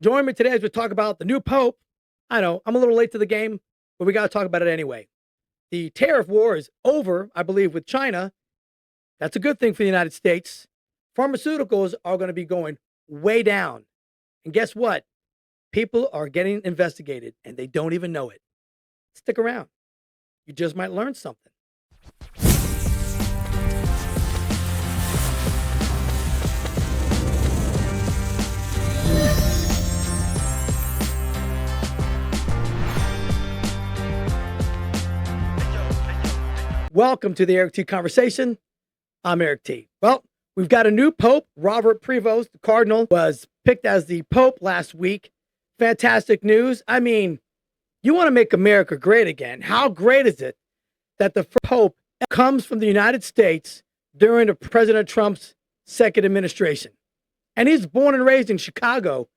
Join me today as we talk about the new Pope. I know I'm a little late to the game, but we got to talk about it anyway. The tariff war is over, I believe, with China. That's a good thing for the United States. Pharmaceuticals are going to be going way down. And guess what? People are getting investigated and they don't even know it. Stick around. You just might learn something. Welcome to the Eric T Conversation. I'm Eric T. Well, we've got a new Pope. Robert Prevost, the Cardinal, was picked as the Pope last week. Fantastic news. I mean, you want to make America great again. How great is it that the Pope comes from the United States during President Trump's second administration? And he's born and raised in Chicago,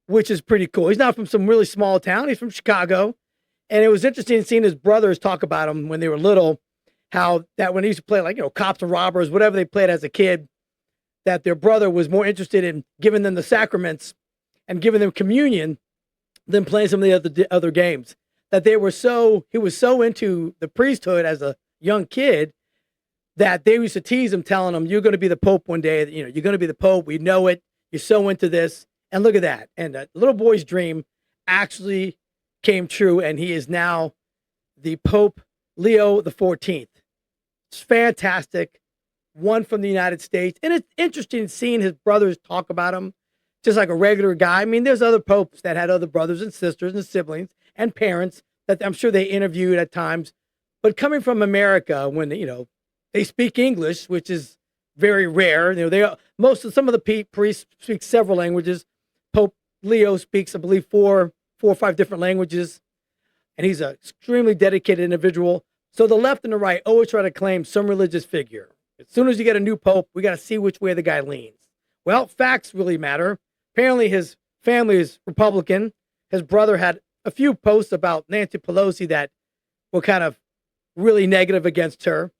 which is pretty cool. He's not from some really small town. He's from Chicago. And it was interesting seeing his brothers talk about him when they were little, how that when he used to play cops and robbers, whatever they played as a kid, that their brother was more interested in giving them the sacraments and giving them communion than playing some of the other games. That he was so into the priesthood as a young kid that they used to tease him, telling him, "You're going to be the Pope one day. You're going to be the Pope. We know it. You're so into this." And look at that. And a little boy's dream actually came true, and he is now the Pope Leo the 14th. It's fantastic. One from the United States. And it's interesting seeing his brothers talk about him just like a regular guy. I mean, there's other popes that had other brothers and sisters and siblings and parents that I'm sure they interviewed at times. But coming from America, when, they speak English, which is very rare. Some of the priests speak several languages. Pope Leo speaks, I believe, four or five different languages. And he's an extremely dedicated individual. So the left and the right always try to claim some religious figure. As soon as you get a new pope, we got to see which way the guy leans. Well, facts really matter. Apparently his family is Republican. His brother had a few posts about Nancy Pelosi that were kind of really negative against her.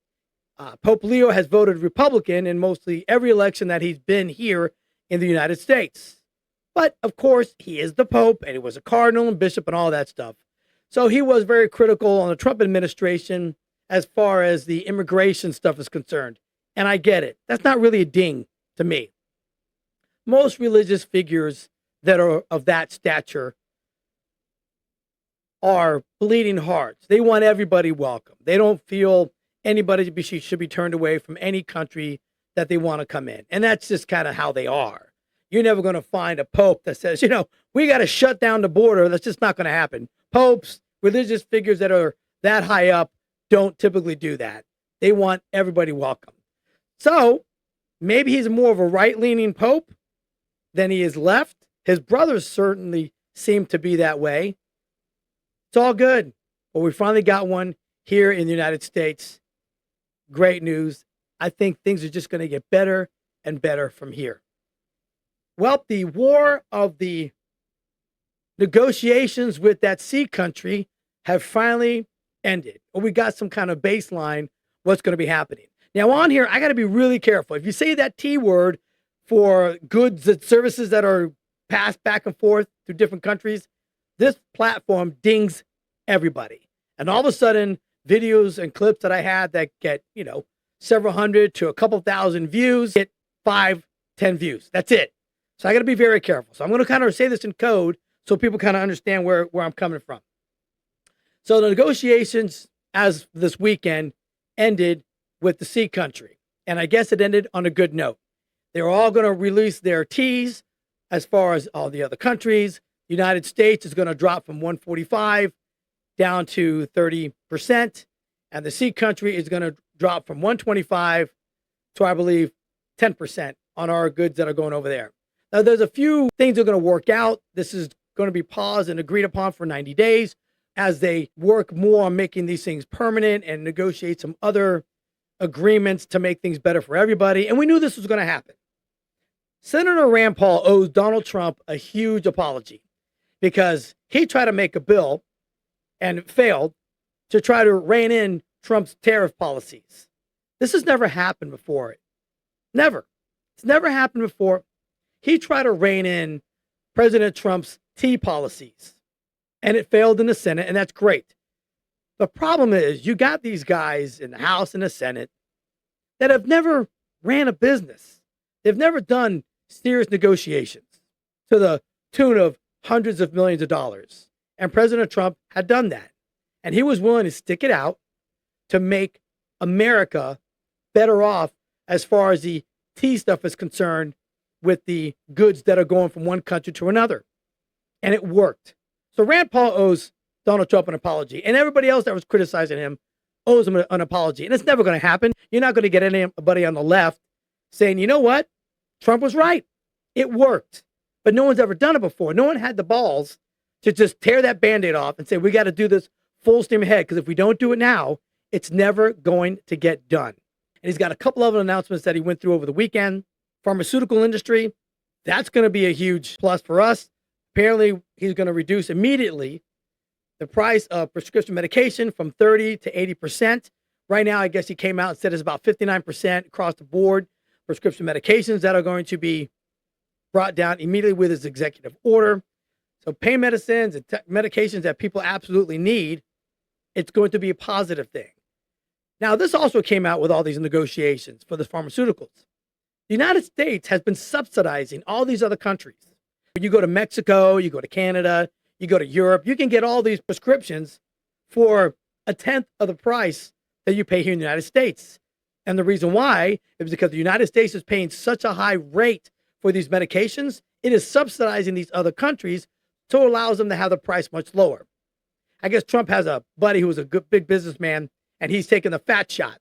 Pope Leo has voted Republican in mostly every election that he's been here in the United States. But of course, he is the Pope and he was a cardinal and bishop and all that stuff. So he was very critical on the Trump administration as far as the immigration stuff is concerned. And I get it. That's not really a ding to me. Most religious figures that are of that stature are bleeding hearts. They want everybody welcome. They don't feel anybody should be turned away from any country that they want to come in. And that's just kind of how they are. You're never going to find a pope that says, we got to shut down the border. That's just not going to happen. Popes, religious figures that are that high up don't typically do that. They want everybody welcome. So maybe he's more of a right-leaning pope than he is left. His brothers certainly seem to be that way. It's all good. But we finally got one here in the United States. Great news. I think things are just going to get better and better from here. Well, the war of the negotiations with that sea country have finally ended. Or we got some kind of baseline what's going to be happening. Now on here, I got to be really careful. If you say that T word for goods and services that are passed back and forth through different countries, this platform dings everybody. And all of a sudden, videos and clips that I had that get, several hundred to a couple thousand views, get 5, 10 views. That's it. So I got to be very careful. So I'm going to kind of say this in code so people kind of understand where I'm coming from. So the negotiations as this weekend ended with the sea country. And I guess it ended on a good note. They're all going to release their T's as far as all the other countries. The United States is going to drop from 145 down to 30%. And the sea country is going to drop from 125 to, I believe, 10% on our goods that are going over there. Now, there's a few things that are going to work out. This is going to be paused and agreed upon for 90 days as they work more on making these things permanent and negotiate some other agreements to make things better for everybody. And we knew this was going to happen. Senator Rand Paul owes Donald Trump a huge apology because he tried to make a bill and failed to try to rein in Trump's tariff policies. This has never happened before. Never. It's never happened before. He tried to rein in President Trump's tea policies. And it failed in the Senate, and that's great. The problem is you got these guys in the House and the Senate that have never ran a business. They've never done serious negotiations to the tune of hundreds of millions of dollars. And President Trump had done that. And he was willing to stick it out to make America better off as far as the tea stuff is concerned with the goods that are going from one country to another. And it worked. So Rand Paul owes Donald Trump an apology. And everybody else that was criticizing him owes him an apology. And it's never going to happen. You're not going to get anybody on the left saying, you know what? Trump was right. It worked. But no one's ever done it before. No one had the balls to just tear that Band-Aid off and say, we got to do this full steam ahead. Because if we don't do it now, it's never going to get done. And he's got a couple of announcements that he went through over the weekend. Pharmaceutical industry, that's going to be a huge plus for us. Apparently, he's going to reduce immediately the price of prescription medication from 30 to 80%. Right now, I guess he came out and said it's about 59% across the board prescription medications that are going to be brought down immediately with his executive order. So pain medicines and medications that people absolutely need, it's going to be a positive thing. Now, this also came out with all these negotiations for the pharmaceuticals. The United States has been subsidizing all these other countries. When you go to Mexico, you go to Canada, you go to Europe, you can get all these prescriptions for a tenth of the price that you pay here in the United States. And the reason why is because the United States is paying such a high rate for these medications, it is subsidizing these other countries, so it allows them to have the price much lower. I guess Trump has a buddy who was a good big businessman, and he's taking the fat shot.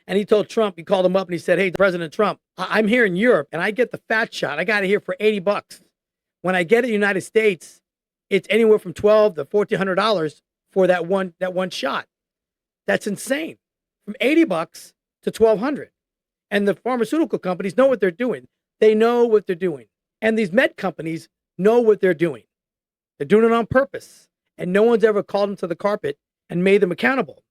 And he told Trump, he called him up and he said, hey, President Trump, I'm here in Europe and I get the fat shot. I got it here for $80. When I get it in the United States, it's anywhere from $1,200 to $1,400 for that one shot. That's insane. From $80 to $1,200. And the pharmaceutical companies know what they're doing. They know what they're doing. And these med companies know what they're doing. They're doing it on purpose. And no one's ever called them to the carpet and made them accountable.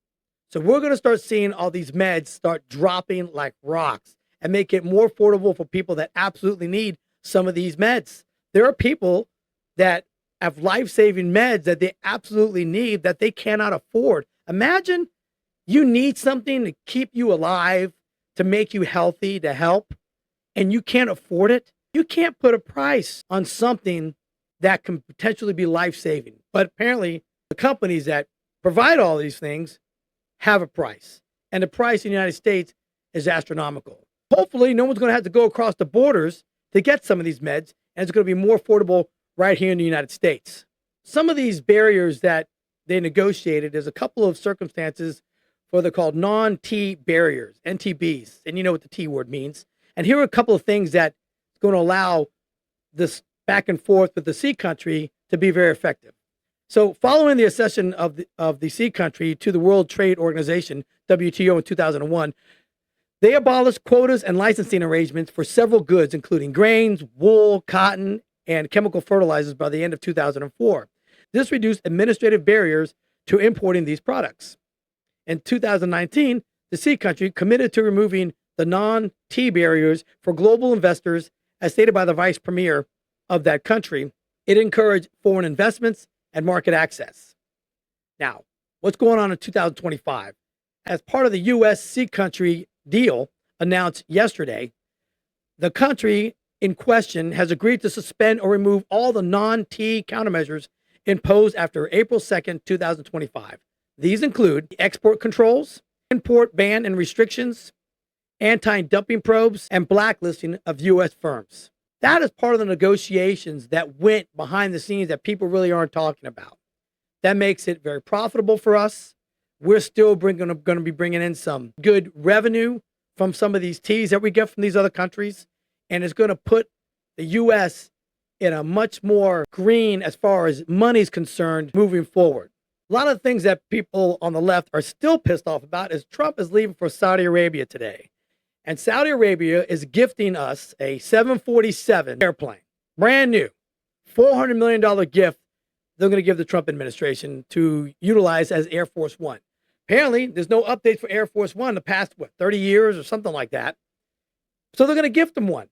So we're going to start seeing all these meds start dropping like rocks and make it more affordable for people that absolutely need some of these meds. There are people that have life-saving meds that they absolutely need that they cannot afford. Imagine you need something to keep you alive, to make you healthy, to help, and you can't afford it. You can't put a price on something that can potentially be life-saving. But apparently, the companies that provide all these things have a price. And the price in the United States is astronomical. Hopefully, no one's going to have to go across the borders to get some of these meds, and it's going to be more affordable right here in the United States. Some of these barriers that they negotiated, there's a couple of circumstances for they're called non-T barriers, NTBs, and you know what the T word means. And here are a couple of things that's going to allow this back and forth with the C country to be very effective. So following the accession of the C country to the World Trade Organization, WTO, in 2001, they abolished quotas and licensing arrangements for several goods, including grains, wool, cotton, and chemical fertilizers by the end of 2004. This reduced administrative barriers to importing these products. In 2019, the C country committed to removing the non-T barriers for global investors, as stated by the vice premier of that country. It encouraged foreign investments and market access. Now, what's going on in 2025? As part of the U.S. C country deal announced yesterday, the country in question has agreed to suspend or remove all the non-T countermeasures imposed after April 2nd, 2025. These include export controls, import ban and restrictions, anti-dumping probes, and blacklisting of U.S. firms. That is part of the negotiations that went behind the scenes that people really aren't talking about. That makes it very profitable for us. We're still going to be bringing in some good revenue from some of these teas that we get from these other countries. And it's going to put the U.S. in a much more green as far as money is concerned moving forward. A lot of the things that people on the left are still pissed off about is Trump is leaving for Saudi Arabia today. And Saudi Arabia is gifting us a 747 airplane, brand new, $400 million gift they're going to give the Trump administration to utilize as Air Force One. Apparently, there's no updates for Air Force One in the past, 30 years or something like that. So they're going to gift them one.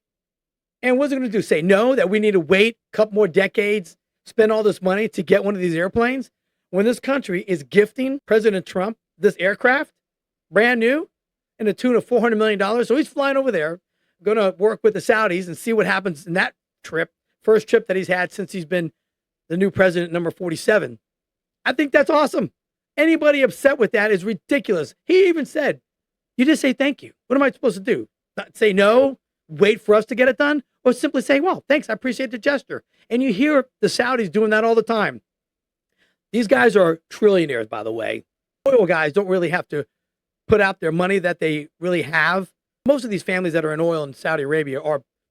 And what's it going to do? Say no, that we need to wait a couple more decades, spend all this money to get one of these airplanes? When this country is gifting President Trump this aircraft, brand new, in the tune of $400 million. So he's flying over there, going to work with the Saudis and see what happens in that trip. First trip that he's had since he's been the new president, number 47. I think that's awesome. Anybody upset with that is ridiculous. He even said, you just say thank you. What am I supposed to do? Not say no, wait for us to get it done, or simply say, well, thanks, I appreciate the gesture. And you hear the Saudis doing that all the time. These guys are trillionaires, by the way. Oil guys don't really have to put out their money that they really have. Most of these families that are in oil in Saudi Arabia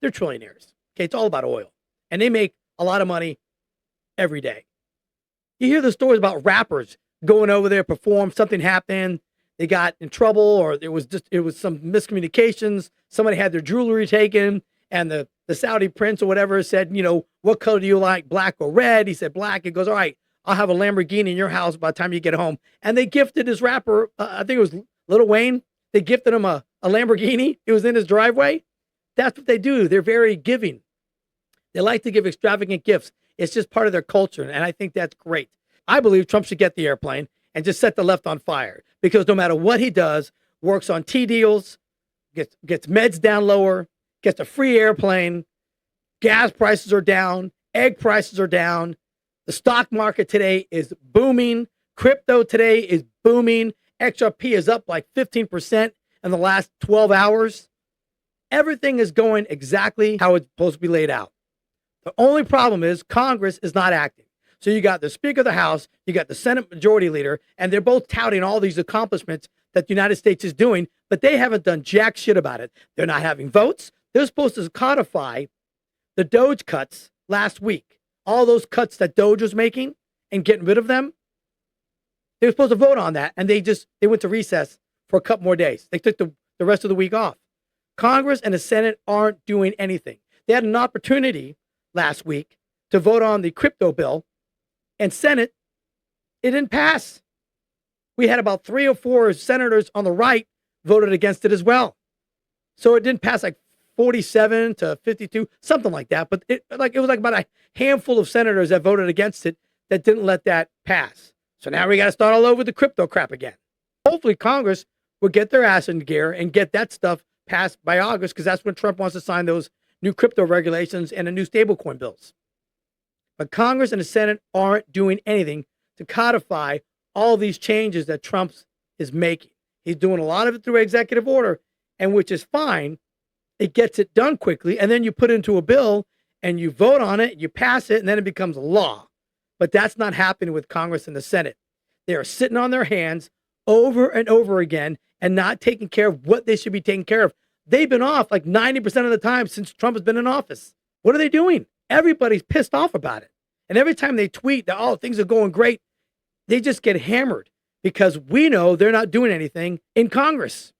they're trillionaires. Okay, it's all about oil. And they make a lot of money every day. You hear the stories about rappers going over there, perform, something happened, they got in trouble, or it was some miscommunications. Somebody had their jewelry taken, and the Saudi prince or whatever said, what color do you like, black or red? He said black. He goes, all right, I'll have a Lamborghini in your house by the time you get home. And they gifted this rapper, I think it was Lil Wayne. They gifted him a Lamborghini. It was in his driveway. That's what they do. They're very giving. They like to give extravagant gifts. It's just part of their culture, and I think that's great. I believe Trump should get the airplane and just set the left on fire, because no matter what he does, works on T deals, gets meds down lower, gets a free airplane, gas prices are down, egg prices are down, the stock market today is booming, crypto today is booming, XRP is up like 15% in the last 12 hours. Everything is going exactly how it's supposed to be laid out. The only problem is Congress is not acting. So you got the Speaker of the House, you got the Senate Majority Leader, and they're both touting all these accomplishments that the United States is doing, but they haven't done jack shit about it. They're not having votes. They're supposed to codify the Doge cuts last week. All those cuts that Doge was making and getting rid of them. They were supposed to vote on that, and they went to recess for a couple more days. They took the rest of the week off. Congress and the Senate aren't doing anything. They had an opportunity last week to vote on the crypto bill, and Senate, it didn't pass. We had about 3 or 4 senators on the right voted against it as well. So it didn't pass, like 47 to 52, something like that. But it was like about a handful of senators that voted against it that didn't let that pass. So now we got to start all over the crypto crap again. Hopefully Congress will get their ass in gear and get that stuff passed by August, because that's when Trump wants to sign those new crypto regulations and the new stablecoin bills. But Congress and the Senate aren't doing anything to codify all these changes that Trump is making. He's doing a lot of it through executive order, and which is fine. It gets it done quickly, and then you put it into a bill and you vote on it, you pass it, and then it becomes law. But that's not happening with Congress and the Senate. They are sitting on their hands over and over again and not taking care of what they should be taking care of. They've been off like 90% of the time since Trump has been in office. What are they doing? Everybody's pissed off about it. And every time they tweet that, oh, things are going great, they just get hammered, because we know they're not doing anything in Congress.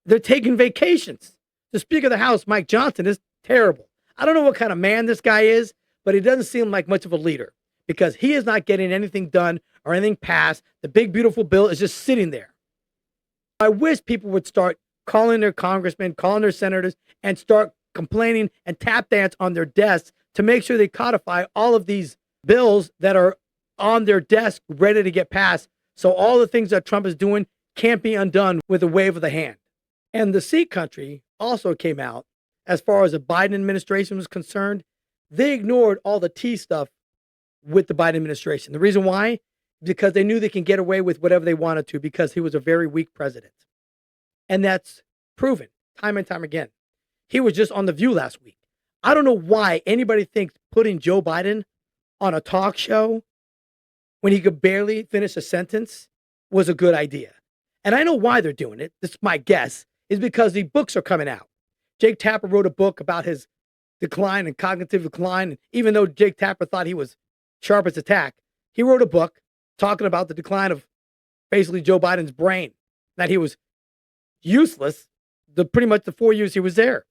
They're taking vacations. The Speaker of the House, Mike Johnson, is terrible. I don't know what kind of man this guy is, but he doesn't seem like much of a leader, because he is not getting anything done or anything passed. The big, beautiful bill is just sitting there. I wish people would start calling their congressmen, calling their senators, and start complaining and tap dance on their desks to make sure they codify all of these bills that are on their desk ready to get passed. So all the things that Trump is doing can't be undone with a wave of the hand. And the C country also came out, as far as the Biden administration was concerned. They ignored all the T stuff with the Biden administration. The reason why? Because they knew they can get away with whatever they wanted to, because he was a very weak president. And that's proven time and time again. He was just on The View last week. I don't know why anybody thinks putting Joe Biden on a talk show when he could barely finish a sentence was a good idea. And I know why they're doing it. This is my guess, is because the books are coming out. Jake Tapper wrote a book about his decline and cognitive decline. And even though Jake Tapper thought he was sharp as a tack, he wrote a book talking about the decline of basically Joe Biden's brain, that he was useless pretty much the 4 years he was there.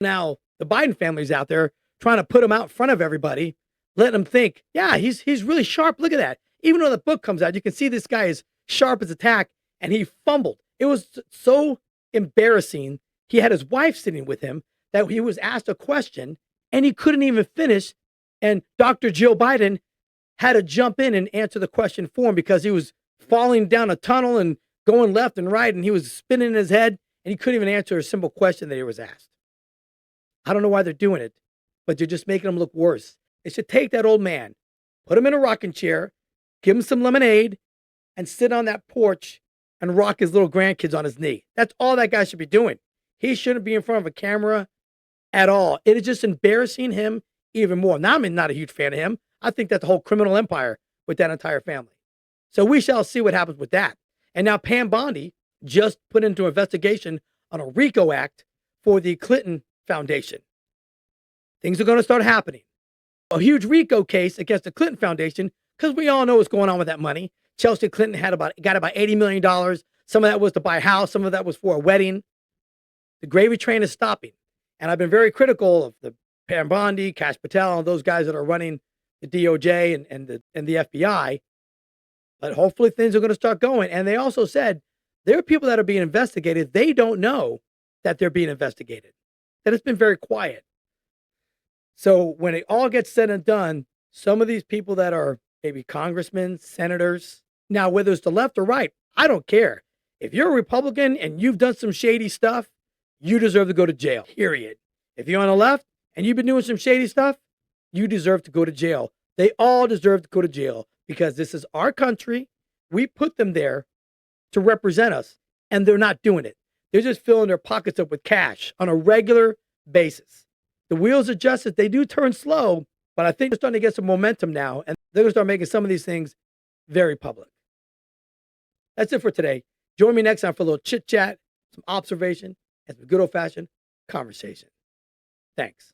Now, the Biden family's out there trying to put him out in front of everybody, letting them think, yeah, he's really sharp. Look at that. Even though the book comes out, you can see this guy is sharp as a tack, and he fumbled. It was so embarrassing. He had his wife sitting with him that he was asked a question and he couldn't even finish. And Dr. Joe Biden had to jump in and answer the question for him because he was falling down a tunnel and going left and right, and he was spinning in his head, and he couldn't even answer a simple question that he was asked. I don't know why they're doing it, but they're just making him look worse. They should take that old man, put him in a rocking chair, give him some lemonade, and sit on that porch and rock his little grandkids on his knee. That's all that guy should be doing. He shouldn't be in front of a camera at all. It is just embarrassing him even more. Now, I'm not a huge fan of him. I think that's a whole criminal empire with that entire family. So we shall see what happens with that. And now Pam Bondi just put into investigation on a RICO act for the Clinton Foundation. Things are going to start happening. A huge RICO case against the Clinton Foundation, because we all know what's going on with that money. Chelsea Clinton got about $80 million. Some of that was to buy a house. Some of that was for a wedding. The gravy train is stopping. And I've been very critical of the Pam Bondi, Kash Patel, and those guys that are running the DOJ and the FBI. But hopefully things are going to start going. And they also said there are people that are being investigated. They don't know that they're being investigated. That it's been very quiet. So when it all gets said and done, some of these people that are maybe congressmen, senators, now whether it's the left or right, I don't care. If you're a Republican and you've done some shady stuff, you deserve to go to jail, period. If you're on the left and you've been doing some shady stuff, you deserve to go to jail. They all deserve to go to jail because this is our country. We put them there to represent us, and they're not doing it. They're just filling their pockets up with cash on a regular basis. The wheels of justice, they do turn slow, but I think they're starting to get some momentum now, and they're going to start making some of these things very public. That's it for today. Join me next time for a little chit-chat, some observation, and some good old-fashioned conversation. Thanks.